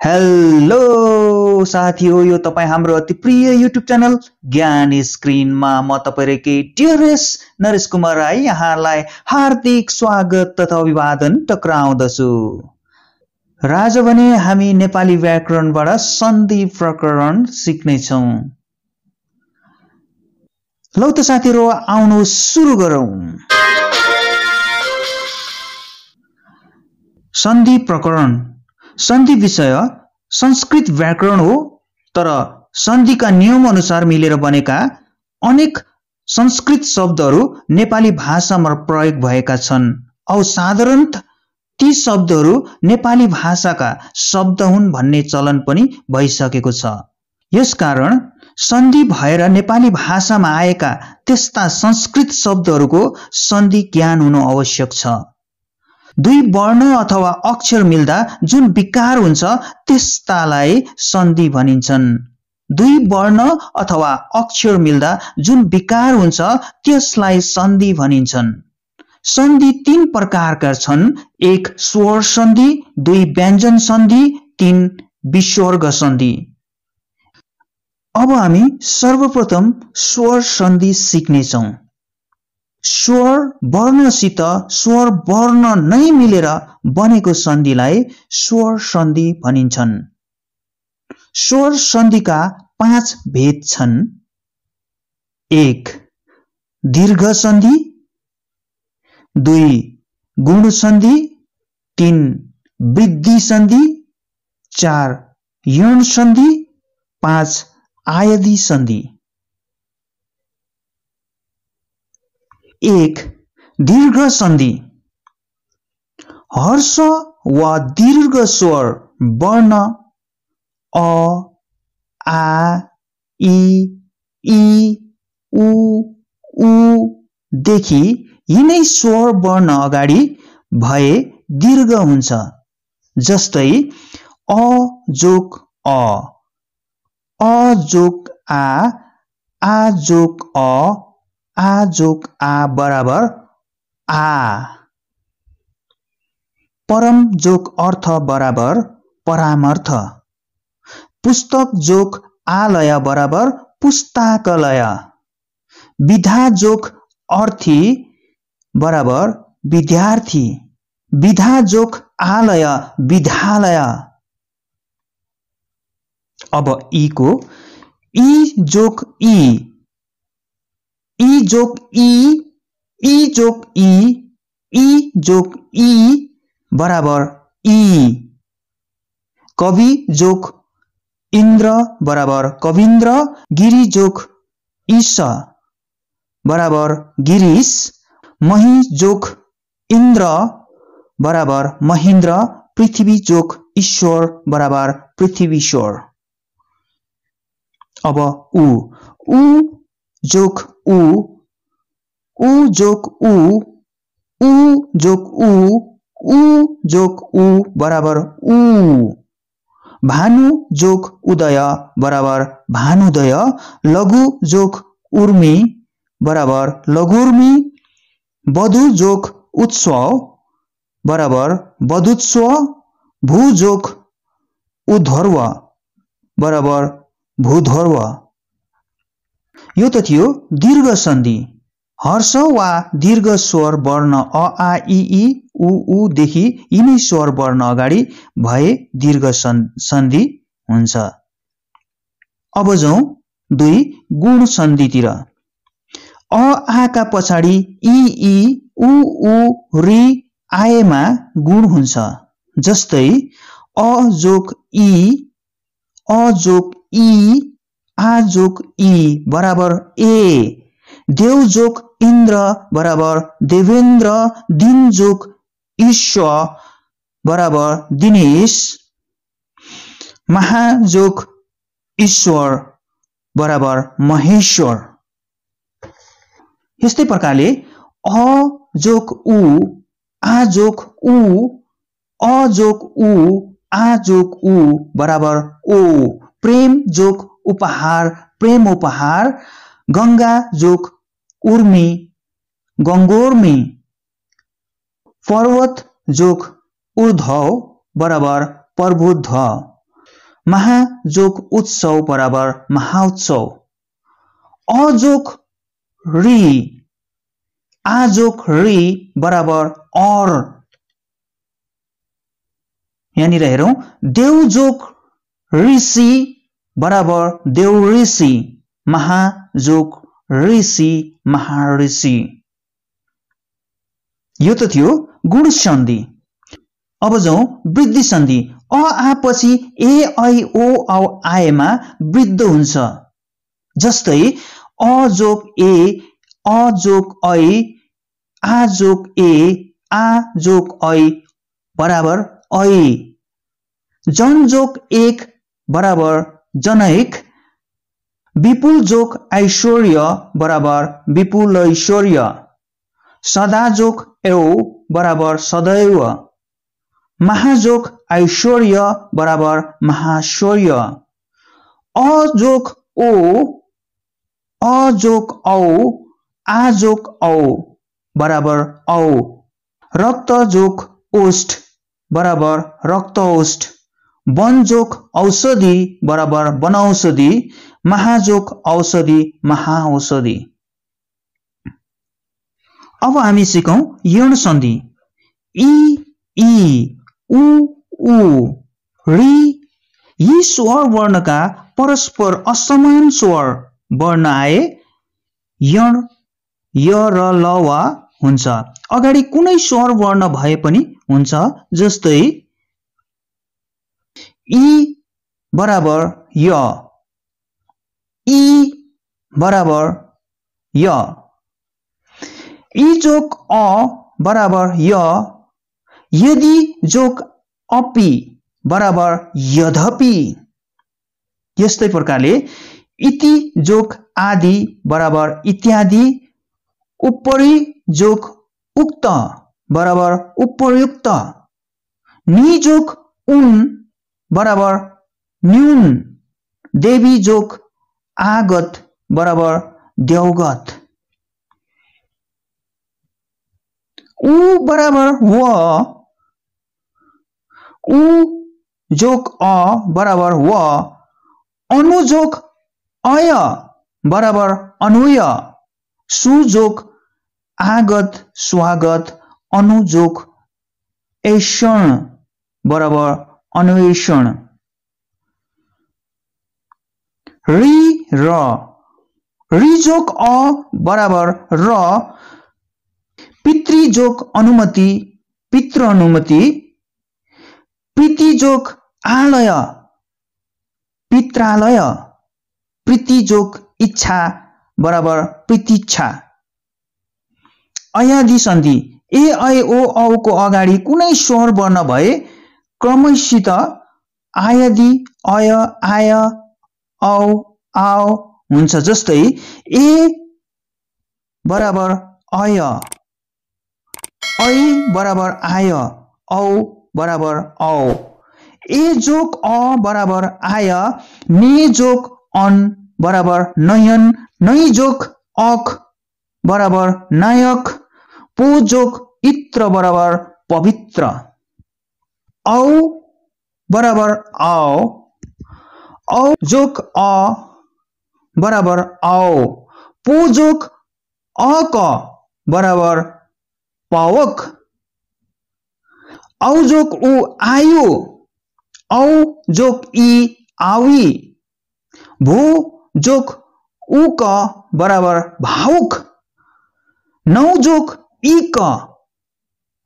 Hello साथीहो, यो तपाईँ हाम्रो अति प्रिय युट्युब च्यानल ज्ञान स्क्रिनमा म तपाईहरुकै डियरेस्ट नरेश कुमार राई यहाँलाई हार्दिक स्वागत तथा अभिवादन टक्राउँदछु। र आज भने हामी नेपाली व्याकरणबाट सन्धि प्रकरण सिक्नेछौं। लौ त साथीहरु आउनु सुरु गरौं। सन्धि प्रकरण। सन्धि विषय संस्कृत व्याकरण हो, तर सन्धिका नियम अनुसार मिलेर बनेका अनेक संस्कृत शब्दहरू नेपाली भाषामा प्रयोग भएका छन् औ साधारणतः ती शब्दहरू नेपाली भाषाका शब्द हुन् भन्ने चलन पनि भइसकेको छ। यसकारण सन्धि भएर नेपाली भाषामा आएका त्यस्ता संस्कृत शब्दहरूको सन्धि ज्ञान हुनु आवश्यक छ। दुई वर्ण अथवा अक्षर मिल्दा जुन विकार हुन्छ त्यस्तालाई सन्धि भनिन्छन्। दुई वर्ण अथवा अक्षर मिल्दा जुन विकार हुन्छ त्यसलाई सन्धि भनिन्छन्। सन्धि तीन प्रकारका छन्। एक स्वर सन्धि, दुई व्यञ्जन सन्धि, तीन विसर्ग सन्धि। अब हामी सर्वप्रथम स्वर सन्धि सिक्नेछौं। स्वर वर्णसित स्वर वर्ण नै मिलेर बनेको सन्धिलाई स्वर सन्धि भनिन्छन्। स्वर सन्धिका 5 भेद छन्। 1 दीर्घ सन्धि, 2 गुण सन्धि, 3 वृद्धि सन्धि, 4 यौन सन्धि, 5 आयदी सन्धि। 1 दीर्घ सन्धि। हर्ष वा दीर्घ स्वर वर्ण अ, आ, इ, उ, देखि यिनै स्वर वर्ण अगाडि भए दीर्घ हुन्छ। जस्तै अ जोक अ जोक आ जोक आ जोक आ बराबर आ। परम जोक अर्थ बराबर परामर्थ। पुस्तक जोक आलय बराबर पुस्तकालय। विधा जोक अर्थी बराबर विद्यार्थी। विधा जोक आलय विद्यालय। अब ई को ई जोक ई जोक ई जोक ई जोक ई बराबर ई। कवि जोक इन्द्र बराबर कविन्द्र। गिरी जोक ईश बराबर गिरीश। मही जोक इन्द्र बराबर महेन्द्र। पृथ्वी जोक ईश्वर बराबर पृथ्वीश्वर। अब उ जोक उ जोक उ जोक उ जोक उ बराबर उ। भानु जोक उदय बराबर भानुदय। लघु जोक उर्मी बराबर लघुर्मी। वधु जोक उत्सव बराबर वधुत्सव। भू जोक उध्वर्व बराबर भूध्वर्व। यो त थियो दीर्घ सन्धि। हर्ष वा दीर्घ स्वर वर्ण अ, आ, इ, उ देखि यिनै स्वर वर्ण अगाडि भए दीर्घ सन्धि हुन्छ। अब जाउँ 2 गुण सन्धितिर। अ, आ का पछाडि इ, उ, रि आएमा गुण हुन्छ। जस्तै अ जोक इ, आ जोक इ बराबर ए। देव जोक इन्द्र बराबर देवेन्द्र। दिन जोक ईश्वर बराबर दिनेश। महा जोक ईश्वर बराबर महेश्वर। यस्तै प्रकारले अ जोक उ, आ जोक उ, अ जोक उ, आ जोक उ बराबर ओ। प्रेम जोक उपहार प्रेम उपहार। गंगा जोक उर्मी गंगोर्मी। पर्वत जोक ऊर्ध्व बराबर पर्वोध्व। महाजोक उत्सव बराबर महाउत्सव। अजोक री, आजोक री बराबर और। यहाँनिर हेरौं, देउजोक ऋषि बराबर देउ ऋषि, महाजोक ऋषि महाऋषि। यो त थियो गुण सन्धि। अब जाउँ वृद्धि सन्धि। अ आ पछि ए ऐ ओ औ आएमा वृद्ध हुन्छ। जस्तै a joke A, a joke ऐ, आ जोक ए, आ जोक ऐ बराबर ऐ। जन जोक एक बराबर जनैक। विपुल जोक ऐश्वर्य बराबर विपुल ऐश्वर्य। सदा जोक एउ बराबर सदैव। महाजोक ऐश्वर्य बराबर महाश्वर्य। अजोक ओ, अजोक औ, आजोक औ बराबर औ। रक्त जोक ओष्ठ बराबर रक्त ओष्ठ। वनजोक औषधि बराबर वनौषधि। महाजोक औषधि महाऔषधि। अब हामी सिकौं यौन सन्धि। इ ई, उ ऊ, ऋ। यी स्वर वर्णका परस्पर असमान स्वर वर्ण आए यण य र ल वा हुन्छ। अगाडि कुनै स्वर वर्ण भए पनि हुन्छ। जस्तै इ बराबर य, इ बराबर य। इ जोक अ बराबर य। यदि जोक अपि बराबर यद्यपि। यस्तै प्रकारले इति जोक आदि बराबर इत्यादि। उपरि जोक उक्त बराबर उपर्युक्त। नि जोक उन बराबर न्यून। देवी जोक आगत बराबर देवगत। उ बराबर व, उ जोक अ बराबर व। अनु जोक अय बराबर अनुय। सु जोक आगत स्वागत। अनु जोक ऐषण बराबर अन्वेषण। रि र, रि जोक अ बराबर र। पितृ जोक अनुमति पितृ अनुमति। प्रीति जोक आलय पित्रालय। प्रीति जोक इच्छा बराबर प्रीतिच्छा। अयादि सन्धि। ए ऐ ओ औ को अगाडि कुनै स्वर वर्ण भए क्रमशः आयदि अय आय औ आओ हुन्छ। जस्तै ए बराबर अय, ऐ बराबर आय, औ बराबर औ। ए जोक अ बराबर आय। ने जोक अन बराबर नयन। नै जोक अक बराबर नायक। पो जोक इत्र बराबर पवित्र। औ बराबर आओ। औ जोक अ बराबर आओ। पो जोक अक बराबर पावक। औ जोक उ आयु। औ जोक ई आवी। भो जोक उक बराबर भावुक। नौ जोक इक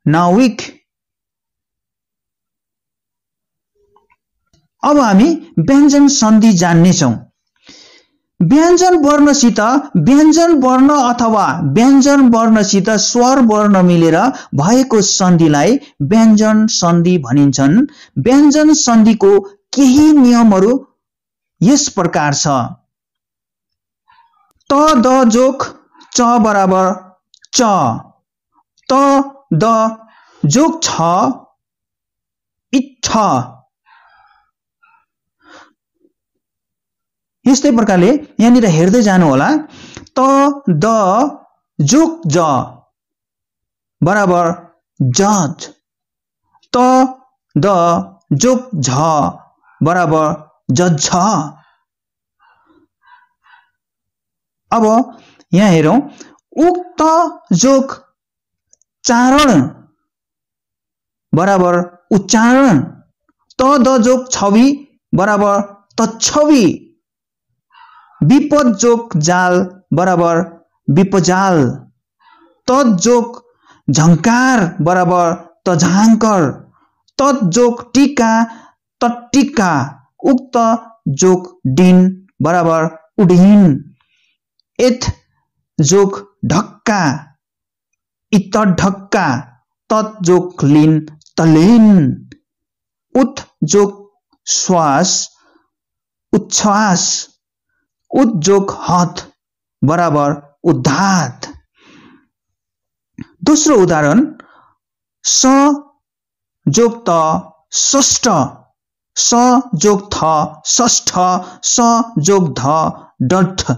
नाविक। अब हामी व्यञ्जन सन्धि जान्नेछौं। व्यञ्जन वर्णसित व्यञ्जन वर्ण अथवा व्यञ्जन वर्णसित स्वर वर्ण मिलेर भएको सन्धिलाई व्यञ्जन सन्धि भनिन्छन्। व्यञ्जन सन्धिको केही नियमहरू यस प्रकार छ। त द जोक च बराबर च। त द जोक छ इच्छ। यस्तै प्रकारले यहाँनिर हेर्दै जानु होला। त द जोक ज बराबर जज। त द जोक झ बराबर जज्छ। अब यहाँ हेरौं, उक्त जोग चारण बराबर उच्चारण, त द जोग छवि बराबर तच्छवि, विपद जोग जाल बराबर विपजाल, तत् जोग झंकार बराबर तझांकर, तत् जोग टीका तट्टिका, उक्त जोग दिन बराबर उडीन, एथ जोग ढक्का इत ढक्का, तत् जोग लिन तलिन, उत जोग श्वास उच्छ्वास, उत जोग हाथ बराबर उद्धात। दोस्रो उदाहरण, स जोग त षष्ठ, स जोग थ षष्ठ, स जोग ध डठ।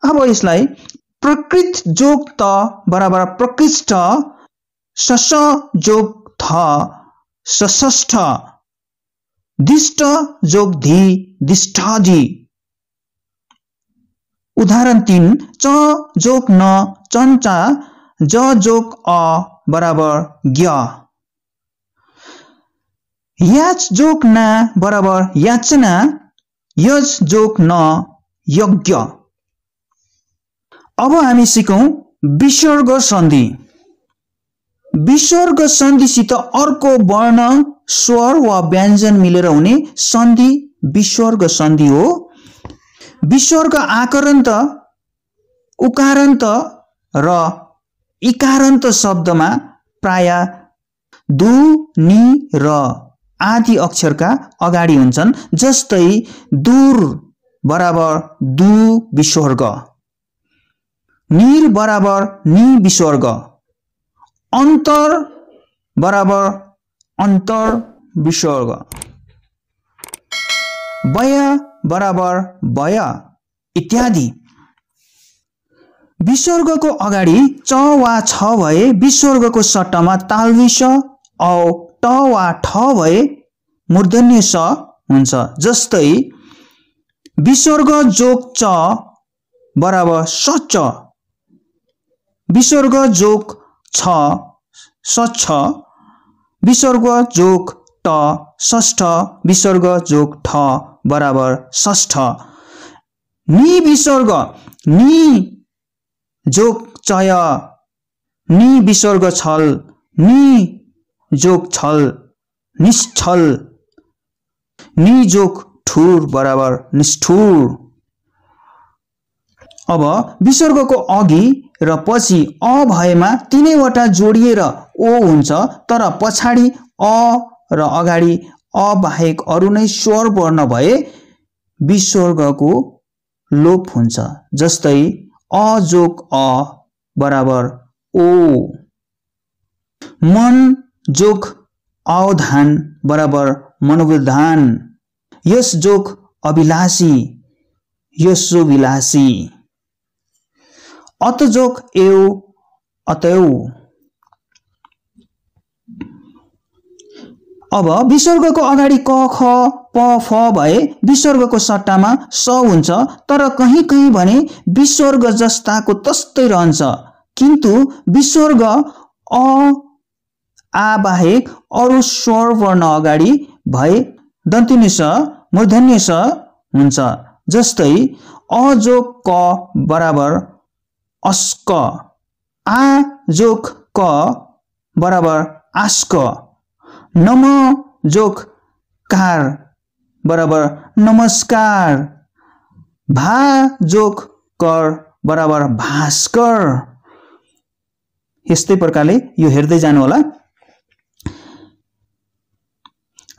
अब यसलाई प्रकृत जोग त बराबर प्रकृष्ट, सस जोग थ सषष्ठ, दिष्ट जोग धी दिष्टाधि। उदाहरण 3, च जोग न चंचा, ज जोग अ बराबर ज्ञ, याच जोग ना बराबर याचना, यज जोग न यज्ञ। अब हामी सिकौं विसर्ग सन्धि। विसर्ग सन्धिसित अर्को वर्ण स्वर वा व्यञ्जन मिलेर हुने सन्धि विसर्ग सन्धि हो। विसर्ग आकरन्त उकारान्त र इकारान्त शब्दमा प्राय दु नि र आदि अक्षरका अगाडि हुन्छन्। जस्तै दूर बराबर दु विसर्ग, निर बराबर नि विसर्ग, अन्तर बराबर अन्तर विसर्ग, वय बराबर वय इत्यादि। विसर्गको अगाडि च वा छ भए विसर्गको सट्टामा तालव्य स औ ट वा ठ भए मूर्धन्य स हुन्छ। जस्तै विसर्ग जोग च बराबर सच, विसर्ग जोग छ सछ, विसर्ग जोग ट षष्ठ, विसर्ग जोग ठ बराबर षष्ठ। नि विसर्ग नि जोग चय, नि विसर्ग छल, नि जोग छल निश्छल, नि जोग ठुर बराबर निष्ठुर। अब विसर्गको अघि र पछि अ भएमा तीनैवटा जोडिएर ओ हुन्छ, तर पछाडि अ र अगाडि अ बाहेक अरु नै स्वर वर्ण भए विसर्गको लोप हुन्छ। जस्तै अ जोग अ बराबर ओ, मन जोग अवधान बराबर मनोविधान, यस जोग अभिलाषी यशोभिलाषी, अत जोग एव अतएव। अब विसर्गको अगाडि क ख प फ भए विसर्गको सट्टामा स हुन्छ, तर कहीँ कहीँ भने विसर्ग जस्ताको तस्तै रहन्छ, किन्तु विसर्ग अ आ बाहेक अरु स्वर वर्ण अगाडि भए दन्त्यन्य स मूर्धन्य स हुन्छ। जस्तै अ जोग क बराबर अस्क, आ जोग क बराबर आस्क, नम जोग कार बराबर नमस्कार, भा जोग कर बराबर भास्कर। यस्तै प्रकारले यो हेर्दै जानु होला।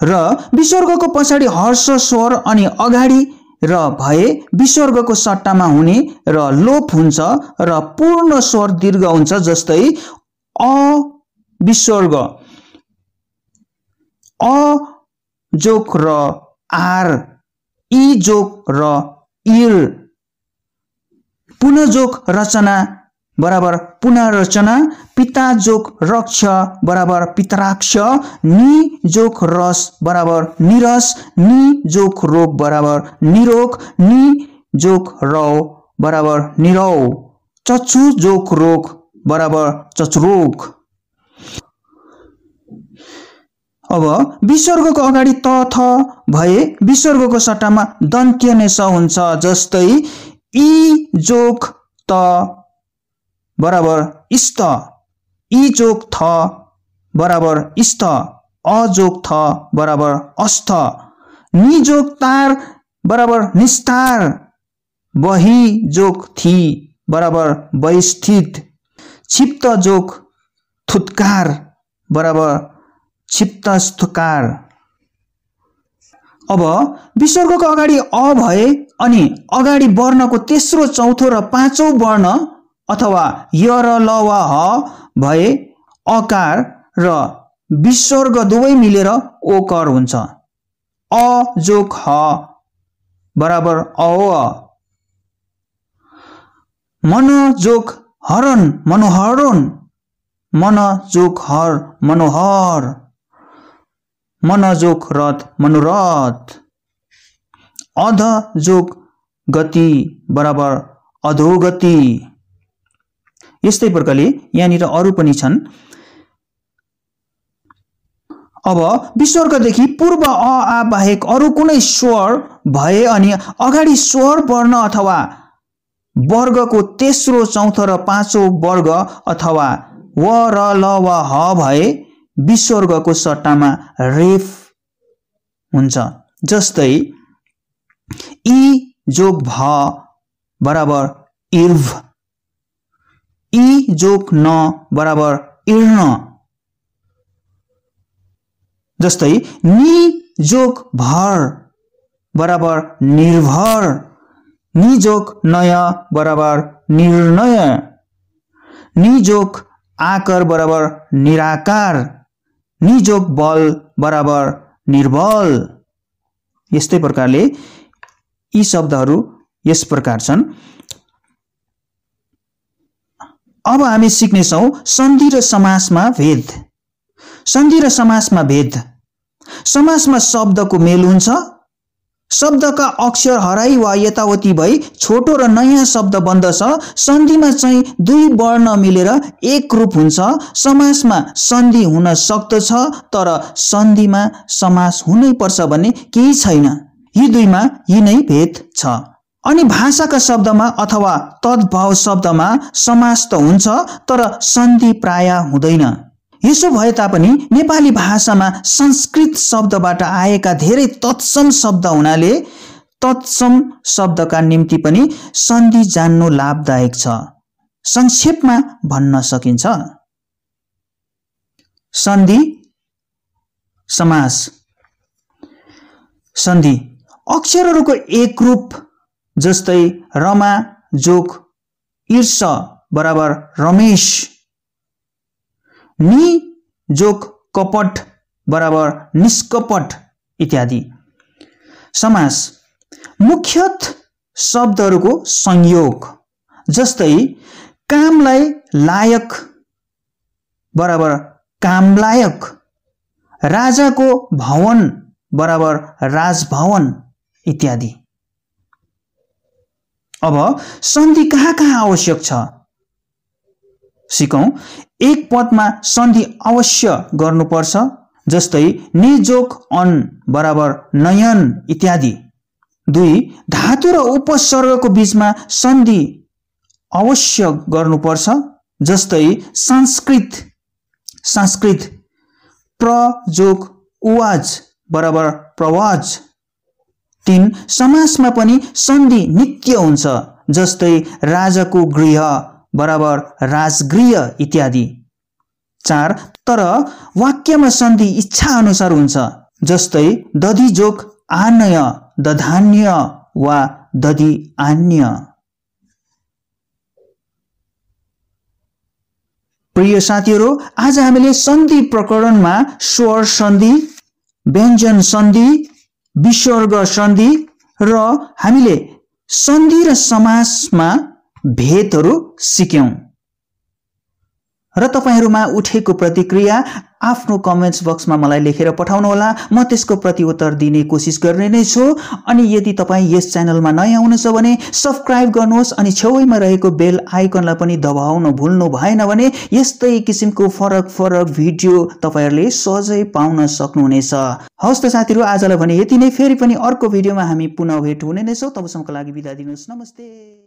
र विसर्गको पछाडि हर्ष स्वर अनि अगाडि र भए विसर्गको सट्टामा हुने र लोप हुन्छ र पूर्ण स्वर दीर्घ हुन्छ। जस्तै अ विसर्ग अ जोग र आर, इ जोग र इर, पुनः जोग रचना बराबर पुनर्रचना, पिता जोक रक्ष बराबर पितराक्ष, नि जोक रस बराबर निरस, नि जोक रोग बराबर निरोग, नि जोक रौ बराबर निरौ, चच्छु जोक रोग बराबर चचरोग। अब विसर्गको अगाडि त थ भए विसर्गको सट्टामा दन्त्य नै स हुन्छ। जस्तै इ जोक त बराबर इस्त, इ जोक थ बराबर इस्त, अ जोक थ बराबर अस्थ, नि जोक तार बराबर निस्तार, बही जोक थी बराबर बहिस्थित, क्षिप्त जोक थुत्कार बराबर क्षिप्तस्थकार। अब विसर्गको अगाडि अ भए अनि अगाडि वर्णको तेस्रो, चौथो र पाँचौं वर्ण अथवा य र ल वा ह भए अकार र विसर्ग दुवै मिलेर ओकर हुन्छ। अ जोक ह बराबर औ, मन जोक हरन मनोहरन, मन जोक हर मनोहर, मन जोक रथ मनोरथ, अध जोक गति बराबर अधोगति। यस्तै प्रकारले यहाँनिर अरु पनि छन्। अब विसर्गदेखि पूर्व अ आ बाहेक अरु कुनै स्वर भए अनि अगाडि स्वर वर्ण अथवा वर्गको तेस्रो, चौथो र पाँचौं वर्ग अथवा व र ल वा ह भए विसर्गको सट्टामा रेफ हुन्छ। जस्तै इ जोक भ बराबर इर्भ, इ जोक न बराबर इर्ण। जस्तै नि जोक भर बराबर निर्भर, नि जोक नय बराबर निर्णय, नि जोक आकर बराबर निराकार, नि जोक बल बराबर निर्बल। यस्तै प्रकारले यी शब्दहरू यस प्रकार छन्। अब हामी सिक्नेछौँ सन्धि र समासमा भेद। सन्धि र समासमा भेद। समासमा शब्दको मेल हुन्छ, शब्दका अक्षर हराई वा यतावती भई छोटो र नयाँ शब्द बन्दछ। सन्धिमा चाहिँ दुई वर्ण मिलेर एक रूप हुन्छ। समासमा सन्धि हुन सक्दछ तर सन्धिमा समास हुनै पर्छ भन्ने केही छैन। यी दुईमा यी नै भेद छ। अनि भाषाका शब्दमा अथवा तद्भव शब्दमा समास त हुन्छ तर सन्धि प्राय हुँदैन। यसो भए तापनि नेपाली भाषामा संस्कृत शब्दबाट आएका धेरै तत्सम शब्द हुनाले तत्सम शब्दका निम्ति पनि सन्धि जान्नु लाभदायक छ। संक्षेपमा भन्न सकिन्छ सन्धि समास। सन्धि अक्षरहरूको एक रूप, जस्तै रमा जोक ईर्ष बराबर रमेश, नि जोक कपट बराबर निष्कपट इत्यादि। समास मुख्यत शब्दहरूको संयोग, जस्तै कामलाई लायक बराबर कामलायक, राजाको भवन बराबर राजभवन इत्यादि। अब सन्धि कहाँ कहाँ आवश्यक छ सिकौं। एक पदमा सन्धि अवश्य गर्नुपर्छ, जस्तै नि जोक अन बराबर नयन इत्यादि। दुई, धातु र उपसर्गको बीचमा सन्धि अवश्य गर्नुपर्छ, जस्तै संस्कृत संस्कृत, प्र जोक उवाज बराबर प्रवाज। तीन, समासमा पनि सन्धि नित्य हुन्छ, जस्तै राजाको गृह बराबर राजगृह इत्यादि। चार, तर वाक्यमा सन्धि इच्छा अनुसार हुन्छ, जस्तै दधि जोक आनय दधान्य वा दधि आन्य। प्रिय साथीहरू, आज हामीले सन्धि प्रकरणमा स्वर सन्धि, व्यञ्जन सन्धि, विसर्ग सन्धि र हामीले सन्धि र समासमा भेदहरू सिक्यौं। र तपाईहरुमा उठेको प्रतिक्रिया आफ्नो कमेन्ट्स बक्समा मलाई लेखेर पठाउनु होला। म त्यसको प्रतिउत्तर दिने कोसिस गर्ने नै छु। अनि यदि तपाई यस च्यानलमा नयाँ हुनुहुन्छ भने सब्स्क्राइब गर्नुहोस् अनि छेउैमा रहेको बेल आइकनलाई पनि दबाउन भुल्नु भएन भने यस्तै किसिमको फरक भिडियो तपाईहरुले सहजै पाउन सक्नुहुनेछ। हवस् त साथीहरु, आजलाई भने यति नै। फेरि पनि अर्को भिडियोमा हामी पुनः भेट हुने नै छौं। तबसम्मको लागि बिदा दिनुहोस्। नमस्ते।